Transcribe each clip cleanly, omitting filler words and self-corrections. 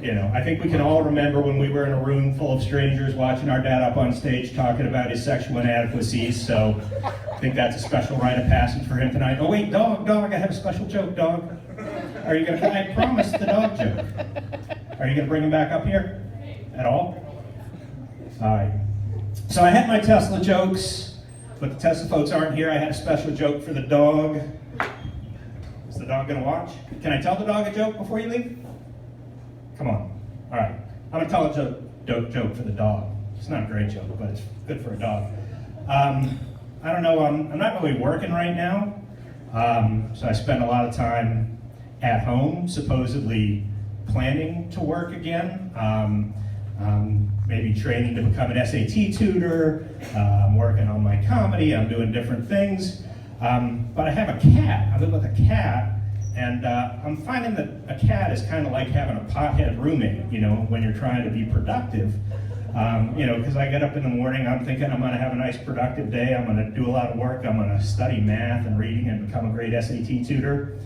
You know, I think we can all remember when we were in a room full of strangers watching our dad up on stage talking about his sexual inadequacies, so I think that's a special rite of passage for him tonight. Oh wait, dog, I have a special joke, dog. Are you gonna, I promised the dog joke. Are you gonna bring him back up here at all? All right. So I had my Tesla jokes, but the Tesla folks aren't here. I had a special joke for the dog. Is the dog gonna watch? Can I tell the dog a joke before you leave? Come on. All right. I'm gonna tell a joke for the dog. It's not a great joke, but it's good for a dog. I don't know. I'm not really working right now, so I spend a lot of time at home, supposedly planning to work again. Maybe training to become an SAT tutor. I'm working on my comedy. I'm doing different things. But I have a cat. I live with a cat. And I'm finding that a cat is kind of like having a pothead roommate, you know, when you're trying to be productive. You know, because I get up in the morning, I'm thinking I'm going to have a nice productive day. I'm going to do a lot of work. I'm going to study math and reading and become a great SAT tutor.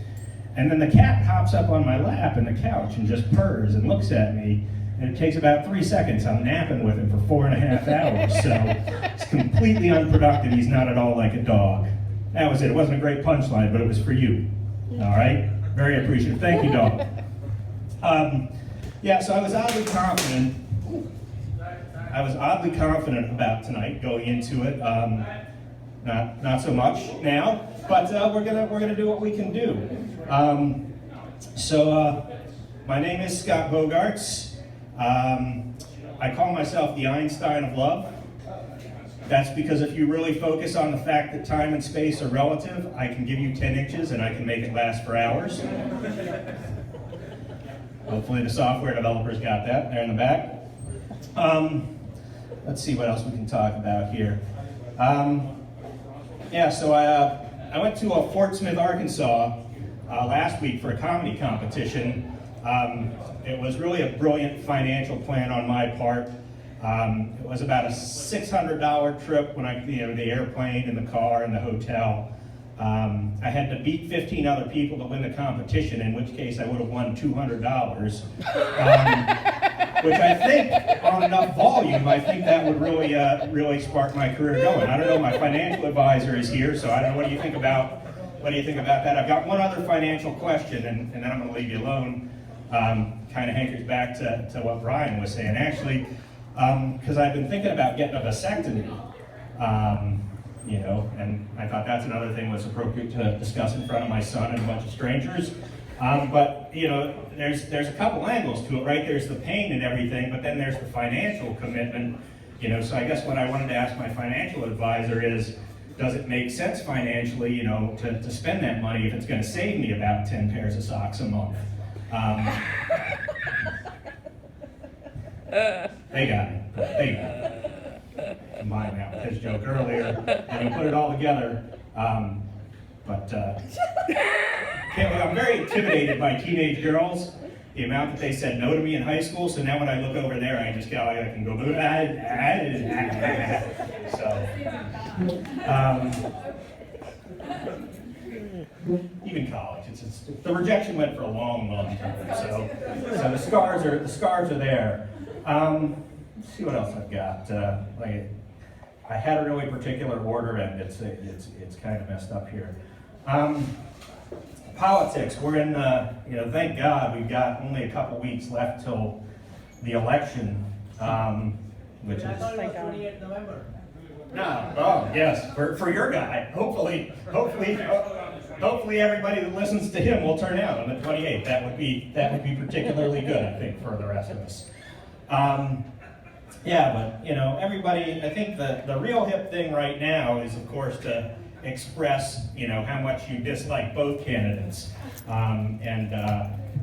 And then the cat hops up on my lap in the couch and just purrs and looks at me. And it takes about 3 seconds. I'm napping with him for 4.5 hours. So it's completely unproductive. He's not at all like a dog. That was it. It wasn't a great punchline, but it was for you. All right, very appreciative. Thank you, dog. Yeah, so I was oddly confident. About tonight going into it. Not so much now, but we're gonna do what we can do. My name is Scott Bogartz. I call myself the Einstein of love. That's because if you really focus on the fact that time and space are relative, I can give you 10 inches and I can make it last for hours. Hopefully the software developers got that there in the back. Let's see what else we can talk about here. So I went to Fort Smith, Arkansas last week for a comedy competition. It was really a brilliant financial plan on my part. It was about a $600 trip when the airplane and the car and the hotel. I had to beat 15 other people to win the competition, in which case I would have won $200. Which I think, on enough volume, I think that would really spark my career going. I don't know, my financial advisor is here, so I don't know, what do you think about that? I've got one other financial question, and then I'm going to leave you alone. Kind of hankers back to what Brian was saying. Actually, because I've been thinking about getting a vasectomy, you know, and I thought that's another thing was appropriate to discuss in front of my son and a bunch of strangers. But you know, there's a couple angles to it, right? There's the pain and everything, but then there's the financial commitment, you know. So I guess what I wanted to ask my financial advisor is, does it make sense financially, you know, to spend that money if it's going to save me about 10 pairs of socks a month? They got it. Combine that with his joke earlier, and you put it all together. I'm very intimidated by teenage girls. The amount that they said no to me in high school. So now when I look over there, I just go, I can go. Even college, the rejection went for a long time. So the scars are there. Let's see what else I've got. I had a really particular order, and it's kind of messed up here. Politics. We're in, thank God we've got only a couple weeks left till the election, which is. I thought it was 28th November. No. Oh, yes. For your guy. Hopefully everybody that listens to him will turn out on the 28th. That would be particularly good, I think, for the rest of us. But you know, everybody. I think the real hip thing right now is, of course, to express, you know, how much you dislike both candidates,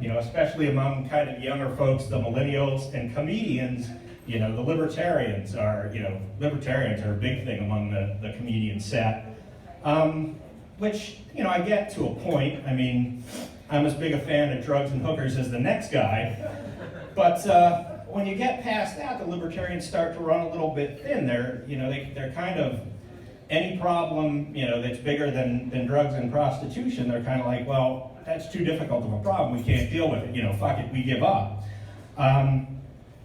you know, especially among kind of younger folks, the millennials and comedians. You know, the libertarians are a big thing among the comedian set, which, you know, I get to a point. I mean, I'm as big a fan of drugs and hookers as the next guy, but when you get past that, the libertarians start to run a little bit thin. They're kind of, any problem, you know, that's bigger than drugs and prostitution, they're kind of like, well, that's too difficult of a problem. We can't deal with it. You know, fuck it, we give up.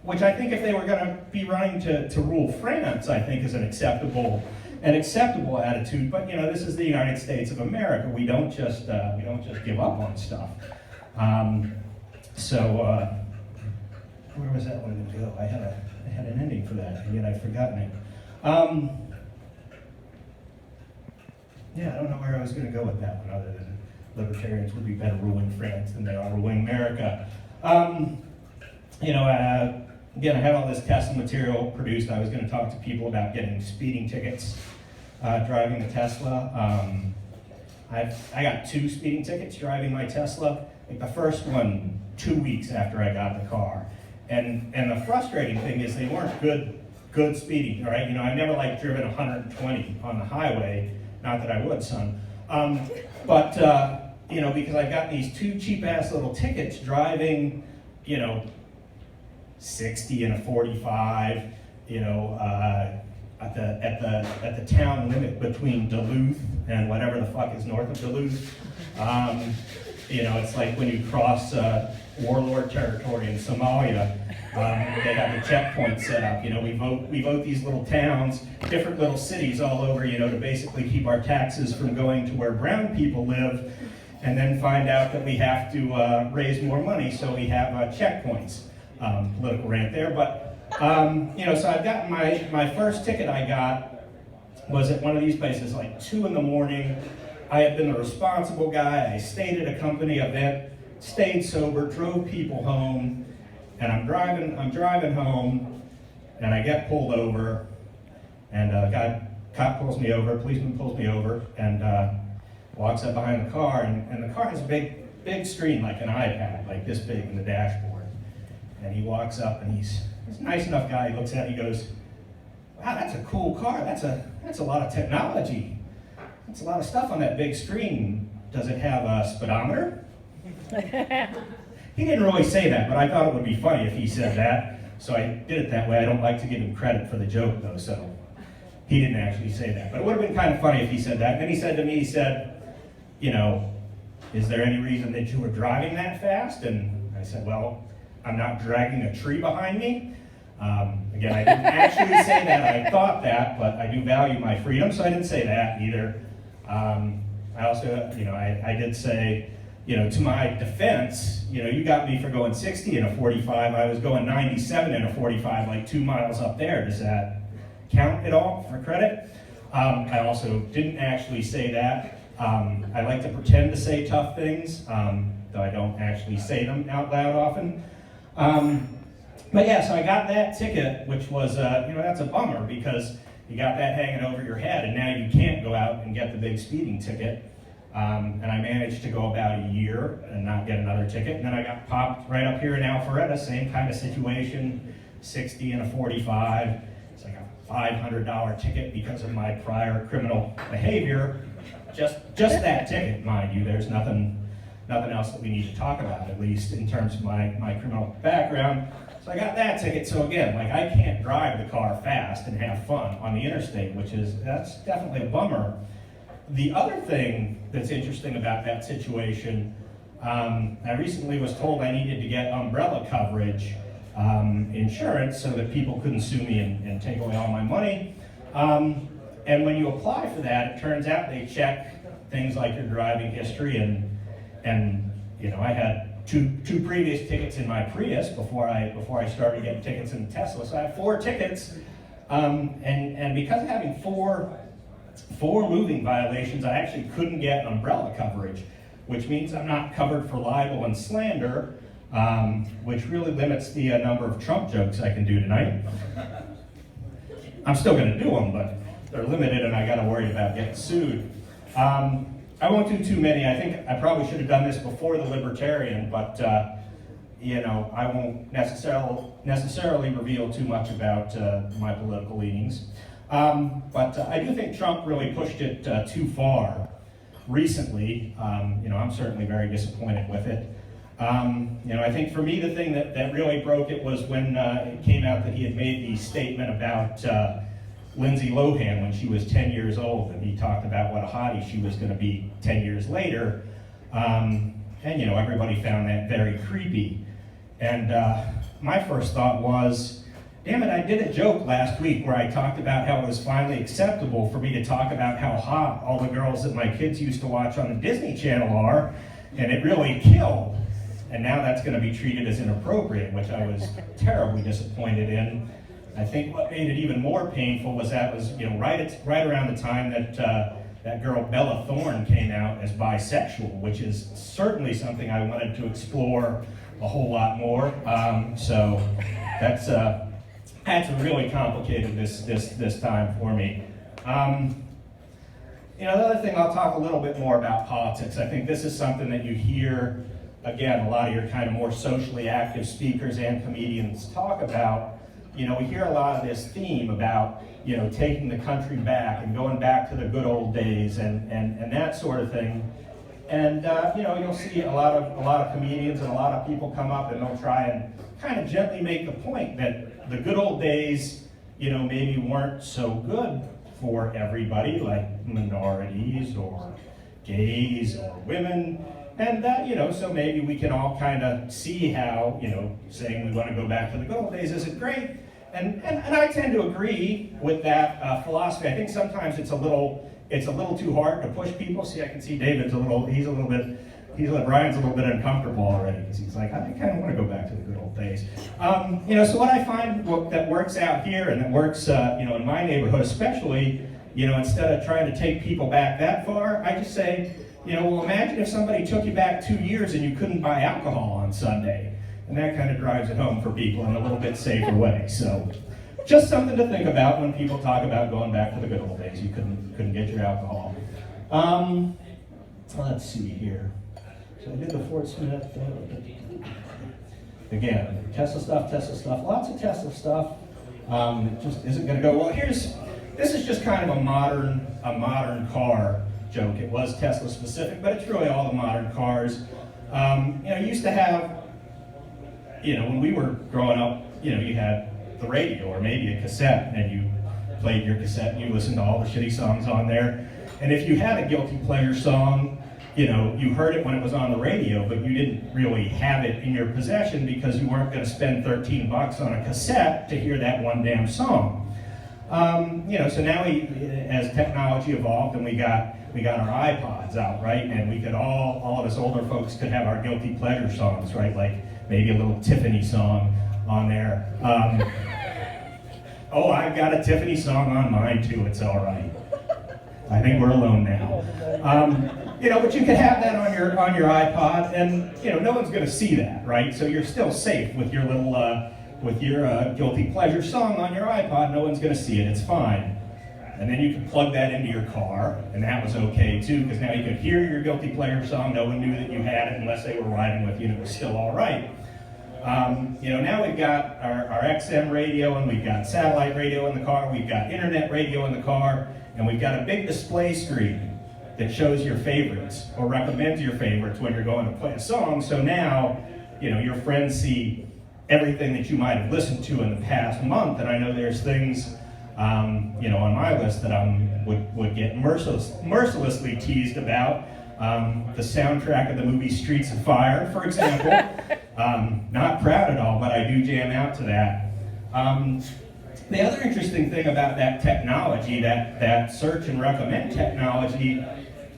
Which I think if they were going to be running to rule France, I think is an acceptable attitude. But you know, this is the United States of America. We don't just give up on stuff. Where was that one going to go? I had an ending for that, and yet I've forgotten it. Yeah, I don't know where I was going to go with that one, other than libertarians would be better ruling France than they are ruling America. You know, again, I had all this Tesla material produced. I was going to talk to people about getting speeding tickets driving the Tesla. I got 2 speeding tickets driving my Tesla. Like the first one, 2 weeks after I got the car. And the frustrating thing is they weren't good speeding, right? You know, I've never like driven 120 on the highway. Not that I would, son. You know, because I got these 2 cheap-ass little tickets driving, you know, 60 and a 45, you know, at the town limit between Duluth and whatever the fuck is north of Duluth. You know, it's like when you cross warlord territory in Somalia. They have the checkpoint set up. You know, we vote these little towns, different little cities all over, you know, to basically keep our taxes from going to where brown people live, and then find out that we have to raise more money, so we have checkpoints. Political rant there, but you know, so I've gotten my first ticket I got was at one of these places like 2 in the morning. I had been the responsible guy. I stayed at a company event, stayed sober, drove people home. And I'm driving home, and I get pulled over, and cop pulls me over, policeman pulls me over, and walks up behind the car, and the car has a big screen, like an iPad, like this big in the dashboard. And he walks up, and he's a nice enough guy. He looks at it, he goes, "Wow, that's a cool car. That's a lot of technology. That's a lot of stuff on that big screen. Does it have a speedometer?" He didn't really say that, but I thought it would be funny if he said that, so I did it that way. I don't like to give him credit for the joke, though, so he didn't actually say that. But it would have been kind of funny if he said that. And then he said to me, he said, you know, "Is there any reason that you were driving that fast?" And I said, "Well, I'm not dragging a tree behind me." Again, I didn't actually say that. I thought that, but I do value my freedom, so I didn't say that either. I also, you know, I did say, you know, to my defense, you know, you got me for going 60 in a 45. I was going 97 in a 45, like 2 miles up there. Does that count at all for credit? I also didn't actually say that. I like to pretend to say tough things, though I don't actually say them out loud often. But yeah, so I got that ticket, which was, you know, that's a bummer because you got that hanging over your head, and now you can't go out and get the big speeding ticket. And I managed to go about a year and not get another ticket. And then I got popped right up here in Alpharetta, same kind of situation, 60 and a 45. It's like a $500 ticket because of my prior criminal behavior. Just that ticket, mind you. There's nothing else that we need to talk about, at least in terms of my criminal background. So I got that ticket. So again, like I can't drive the car fast and have fun on the interstate, that's definitely a bummer. The other thing that's interesting about that situation, I recently was told I needed to get umbrella coverage insurance so that people couldn't sue me and take away all my money. And when you apply for that, it turns out they check things like your driving history and you know, I had two previous tickets in my Prius before I started getting tickets in the Tesla. So I have 4 tickets, and because of having four moving violations, I actually couldn't get umbrella coverage, which means I'm not covered for libel and slander, which really limits the number of Trump jokes I can do tonight. I'm still going to do them, but they're limited, and I got to worry about getting sued. I won't do too many. I think I probably should have done this before the Libertarian, but you know, I won't necessarily reveal too much about my political leanings. But I do think Trump really pushed it too far recently. You know, I'm certainly very disappointed with it. You know, I think for me the thing that really broke it was when it came out that he had made the statement about Lindsay Lohan when she was 10 years old, and he talked about what a hottie she was going to be 10 years later. And And everybody found that very creepy. And my first thought was, damn it, I did a joke last week where I talked about how it was finally acceptable for me to talk about how hot all the girls that my kids used to watch on the Disney Channel are, and it really killed. And now that's going to be treated as inappropriate, which I was terribly disappointed in. I think what made it even more painful was that was right around the time that that girl Bella Thorne came out as bisexual, which is certainly something I wanted to explore a whole lot more. So that's really complicated this time for me. The other thing, I'll talk a little bit more about politics. I think this is something that you hear, again, a lot of your kind of more socially active speakers and comedians talk about. We hear a lot of this theme about, taking the country back and going back to the good old days and that sort of thing. And you'll see a lot of comedians and a lot of people come up and they'll try and kind of gently make the point that the good old days, maybe weren't so good for everybody, like minorities or gays or women. And so maybe we can all kind of see how, saying we want to go back to the good old days isn't great. And I tend to agree with that philosophy. I think sometimes it's a little too hard to push people. See, I can see David's Brian's a little bit uncomfortable already because he's like, I kind of want to go back to the good old days. So what I find that works out here and that works, in my neighborhood especially, instead of trying to take people back that far, I just say, well, imagine if somebody took you back 2 years and you couldn't buy alcohol on Sunday. And that kind of drives it home for people in a little bit safer way. So just something to think about when people talk about going back to the good old days. You couldn't get your alcohol. Let's see here. So I did the Fort Smith. Again, Tesla stuff, lots of Tesla stuff. It just isn't going to go well. This is just kind of a modern car joke. It was Tesla specific, but it's really all the modern cars. You used to have, when we were growing up, you had the radio or maybe a cassette, and you played your cassette and you listened to all the shitty songs on there. And if you had a guilty pleasure song, you heard it when it was on the radio, but you didn't really have it in your possession because you weren't going to spend $13 on a cassette to hear that one damn song. So now as technology evolved and we got our iPods out, right? And we could all of us older folks could have our guilty pleasure songs, right? Like maybe a little Tiffany song on there. Oh, I've got a Tiffany song on mine too, it's all right. I think we're alone now. But you can have that on your iPod, and no one's going to see that, right? So you're still safe with your little guilty pleasure song on your iPod. No one's going to see it. It's fine. And then you can plug that into your car, and that was okay too, because now you could hear your guilty pleasure song. No one knew that you had it unless they were riding with you, and it was still all right. Now we've got our XM radio, and we've got satellite radio in the car. We've got internet radio in the car, and we've got a big display screen that shows your favorites or recommends your favorites when you're going to play a song. So now, your friends see everything that you might have listened to in the past month. And I know there's things, on my list that I would get mercilessly teased about. The soundtrack of the movie Streets of Fire, for example. Not proud at all, but I do jam out to that. The other interesting thing about that technology, that search and recommend technology,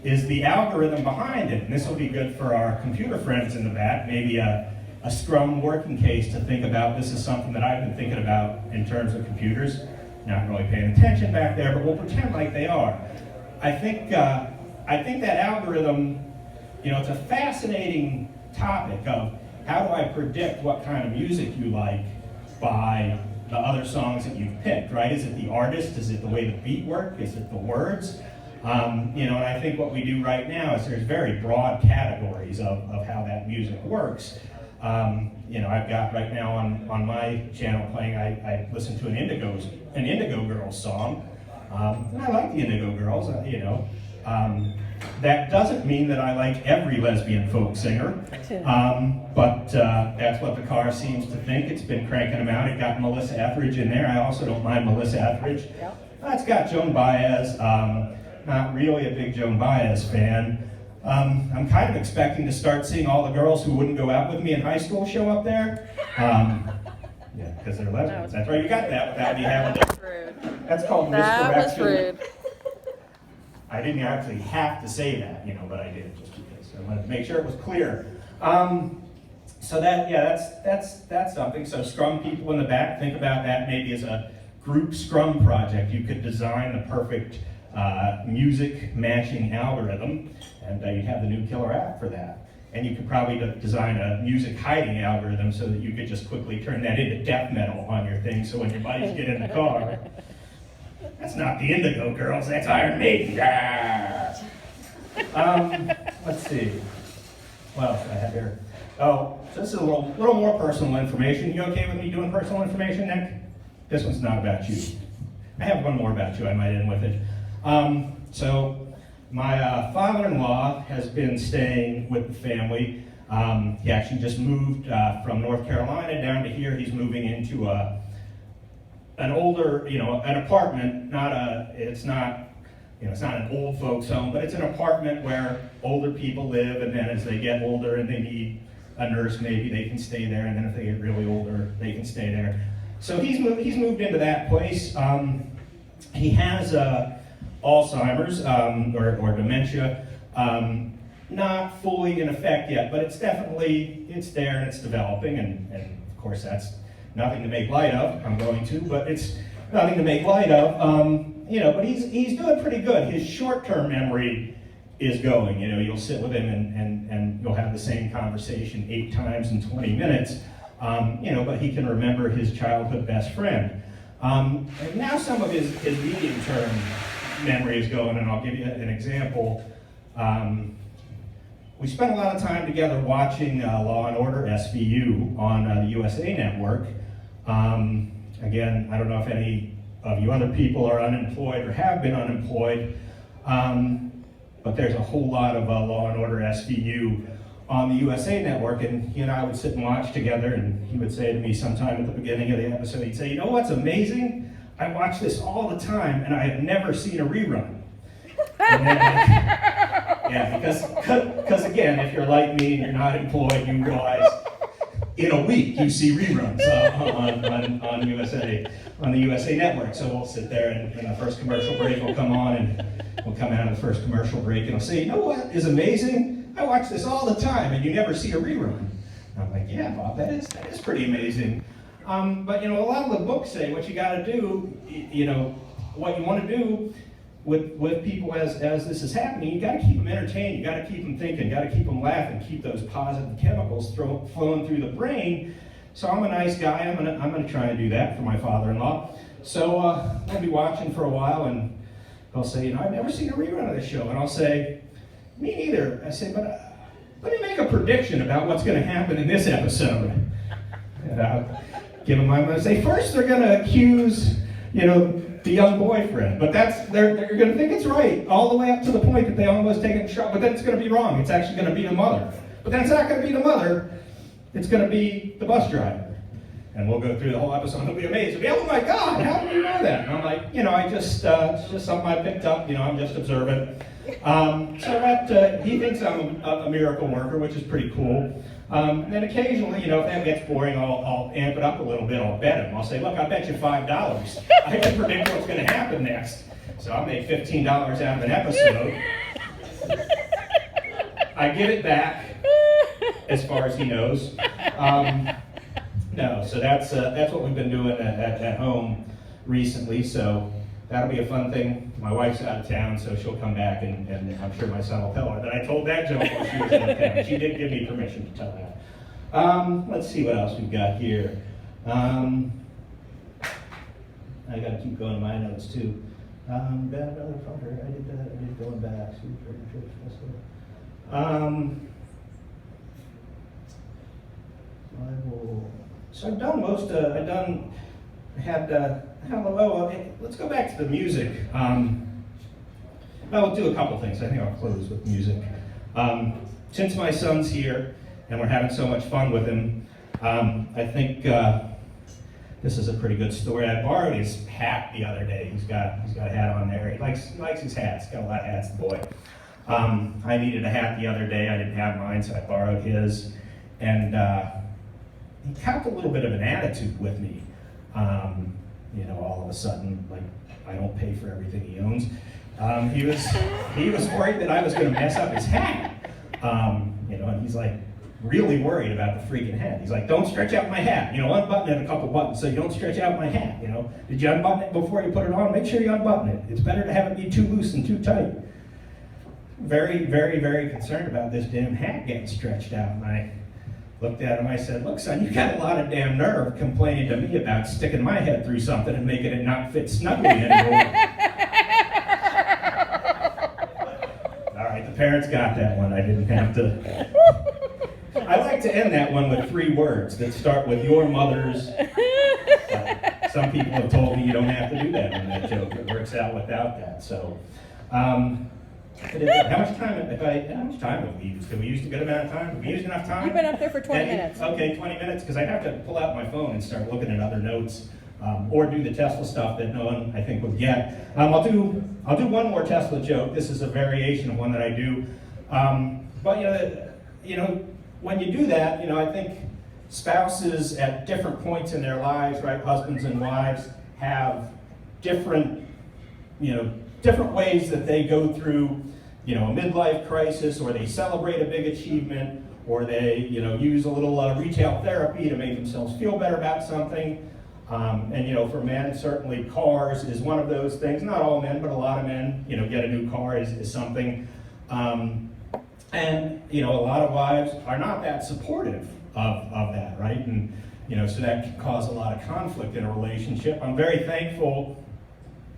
is the algorithm behind it. And this will be good for our computer friends in the back, maybe a strong working case to think about. This is something that I've been thinking about in terms of computers. Not really paying attention back there, but we'll pretend like they are. I think that algorithm, it's a fascinating topic of how do I predict what kind of music you like by the other songs that you've picked, right? Is it the artist? Is it the way the beat works? Is it the words? And I think what we do right now is there's very broad categories of how that music works. I've got right now on my channel playing, I listen to an Indigo Girls song, and I like the Indigo Girls, That doesn't mean that I like every lesbian folk singer, but that's what the car seems to think. It's been cranking them out. It got Melissa Etheridge in there. I also don't mind Melissa Etheridge. It's got Joan Baez. Not really a big Joan Baez fan. I'm kind of expecting to start seeing all the girls who wouldn't go out with me in high school show up there. Yeah, because they're lesbians. That's right, you got that without me having to. Rude. That's called That misdirection. was rude. I didn't actually have to say that, but I did just because I wanted to make sure it was clear. So that's something. So Scrum people in the back, think about that maybe as a group Scrum project. You could design the perfect music matching algorithm, and you'd have the new killer app for that. And you could probably design a music hiding algorithm so that you could just quickly turn that into death metal on your thing, so when your buddies get in the car, that's not the Indigo Girls, that's Iron Maiden. Let's see. What else do I have here? Oh, so this is a little more personal information. You okay with me doing personal information, Nick? This one's not about you. I have one more about you, I might end with it. So my father-in-law has been staying with the family. He actually just moved from North Carolina down to here. He's moving into an older, an apartment. It's not an old folks home, but it's an apartment where older people live, and then as they get older and they need a nurse, maybe they can stay there, and then if they get really older, they can stay there. So he's moved into that place. He has Alzheimer's or dementia, not fully in effect yet, but it's there and it's developing, and of course that's nothing to make light of. I'm going to, but it's nothing to make light of. But he's doing pretty good. His short-term memory is going. You'll sit with him and you'll have the same conversation 8 times in 20 minutes. But he can remember his childhood best friend. And now some of his medium-term memory is going, and I'll give you an example. We spent a lot of time together watching Law & Order SVU on the USA Network. Again, I don't know if any of you other people are unemployed or have been unemployed, but there's a whole lot of Law & Order SVU on the USA Network, and he and I would sit and watch together, and he would say to me sometime at the beginning of the episode, he'd say, what's amazing? I watch this all the time, and I have never seen a rerun. And then, yeah, because again, if you're like me and you're not employed, you realize in a week you see reruns on the USA Network. So we'll sit there, and the first commercial break will come on, and we'll come out of the first commercial break, and I'll say, you know what is amazing? I watch this all the time, and you never see a rerun. And I'm like, yeah, Bob, that is pretty amazing. But a lot of the books say what you got to do, what you want to do with people as this is happening, you got to keep them entertained, you got to keep them thinking, you got to keep them laughing, keep those positive chemicals flowing through the brain. So I'm a nice guy. I'm gonna try and do that for my father-in-law. So I'll be watching for a while, and they'll say, I've never seen a rerun of this show, and I'll say, me neither. I say, but let me make a prediction about what's going to happen in this episode. And I'll give them my money. Say, first they're going to accuse, the young boyfriend, but they're going to think it's right all the way up to the point that they almost take it in shot. But then it's going to be wrong. It's actually going to be the mother. But then it's not going to be the mother. It's going to be the bus driver. And we'll go through the whole episode. They'll be amazed. They'll be, oh my God, how did you know that? And I'm like, it's just something I picked up. I'm just observant. So he thinks I'm a miracle worker, which is pretty cool. And then occasionally, if that gets boring, I'll amp it up a little bit. I'll bet him. I'll say, look, I bet you $5. I can predict what's going to happen next. So I'll make $15 out of an episode. I give it back, as far as he knows. No, so that's what we've been doing at home recently. So that'll be a fun thing. My wife's out of town, so she'll come back, and I'm sure my son will tell her that I told that joke while she was out of town. She did give me permission to tell that. Let's see what else we've got here. I got to keep going in my notes too. Bad motherfucker. I did going back. So I've done most. Let's go back to the music. I'll do a couple things. I think I'll close with music. Since my son's here and we're having so much fun with him, I think this is a pretty good story. I borrowed his hat the other day. He's got a hat on there. He likes his hats. Got a lot of hats, the boy. I needed a hat the other day. I didn't have mine, so I borrowed his. And he kept a little bit of an attitude with me. You know, all of a sudden, like, I don't pay for everything he owns. He was worried that I was going to mess up his hat. You know, and he's like really worried about the freaking hat. He's like, don't stretch out my hat. You know, unbutton it a couple buttons so you don't stretch out my hat. You know, did you unbutton it before you put it on? Make sure you unbutton it. It's better to have it be too loose than too tight. Very, very, very concerned about this damn hat getting stretched out. And I looked at him, I said, look, son, you got a lot of damn nerve complaining to me about sticking my head through something and making it not fit snugly anymore. All right, the parents got that one. I didn't have to. I like to end that one with 3 words that start with your mother's. Some people have told me you don't have to do that in that joke. It works out without that. So, how much time have we used? Have we used a good amount of time? Have we used enough time? You've been up there for 20 minutes. Okay, 20 minutes, because I have to pull out my phone and start looking at other notes, or do the Tesla stuff that no one, I think, would get. I'll do one more Tesla joke. This is a variation of one that I do. But you know, when you do that, you know, I think spouses at different points in their lives, right, husbands and wives, have different ways that they go through, you know, a midlife crisis, or they celebrate a big achievement, or they, you know, use a little retail therapy to make themselves feel better about something. And, you know, for men, certainly cars is one of those things. Not all men, but a lot of men, you know, get a new car is something. And, you know, a lot of wives are not that supportive of that, right? And, you know, so that can cause a lot of conflict in a relationship. I'm very thankful.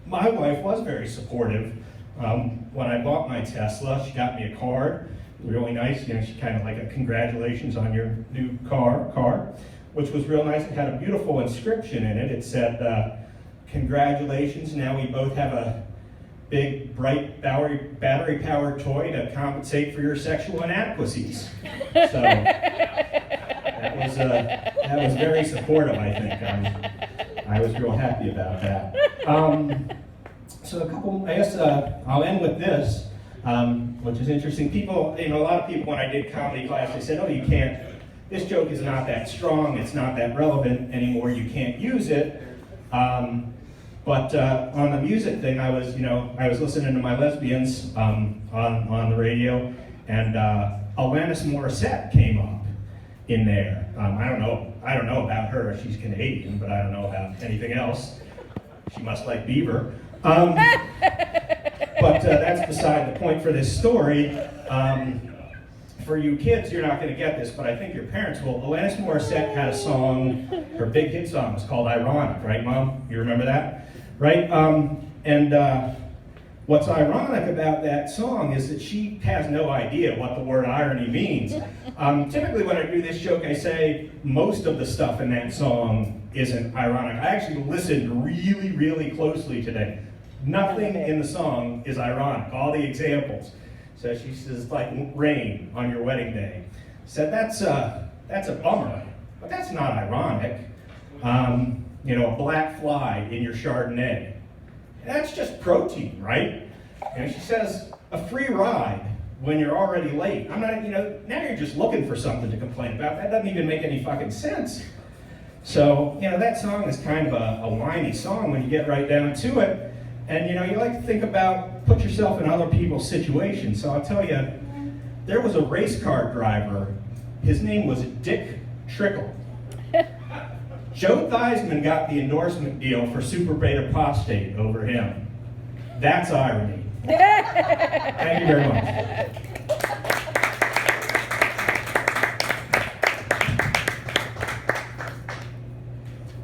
My wife was very supportive. When I bought my Tesla, she got me a card, really nice. You know, she kind of like a congratulations on your new car, which was real nice. It had a beautiful inscription in it. It said, congratulations, now we both have a big, bright, battery-powered toy to compensate for your sexual inadequacies. So that was very supportive, I think. I was real happy about that. So I guess I'll end with this, which is interesting. People, you know, a lot of people when I did comedy class, they said, oh, you can't, this joke is not that strong, it's not that relevant anymore, you can't use it. But on the music thing, I was listening to my lesbians on the radio, and Alanis Morissette came up in there. I don't know about her. She's Canadian, but I don't know about anything else. She must like Beaver. But that's beside the point for this story. For you kids, you're not going to get this, but I think your parents will. Alanis Morissette had a song, her big hit song was called Ironic, right, Mom? You remember that? Right? And what's ironic about that song is that she has no idea what the word irony means. Typically when I do this joke, I say most of the stuff in that song isn't ironic. I actually listened really, really closely today. Nothing in the song is ironic, all the examples. So she says, like rain on your wedding day. Said, that's a bummer, but that's not ironic. You know, a black fly in your Chardonnay. That's just protein, right? And she says, a free ride when you're already late. I'm not, you know, now you're just looking for something to complain about. That doesn't even make any fucking sense. So, you know, that song is kind of a whiny song when you get right down to it. And, you know, you like to think about, put yourself in other people's situations. So I'll tell you, there was a race car driver. His name was Dick Trickle. Joe Theismann got the endorsement deal for Super Beta Prostate over him. That's irony. Thank you very much.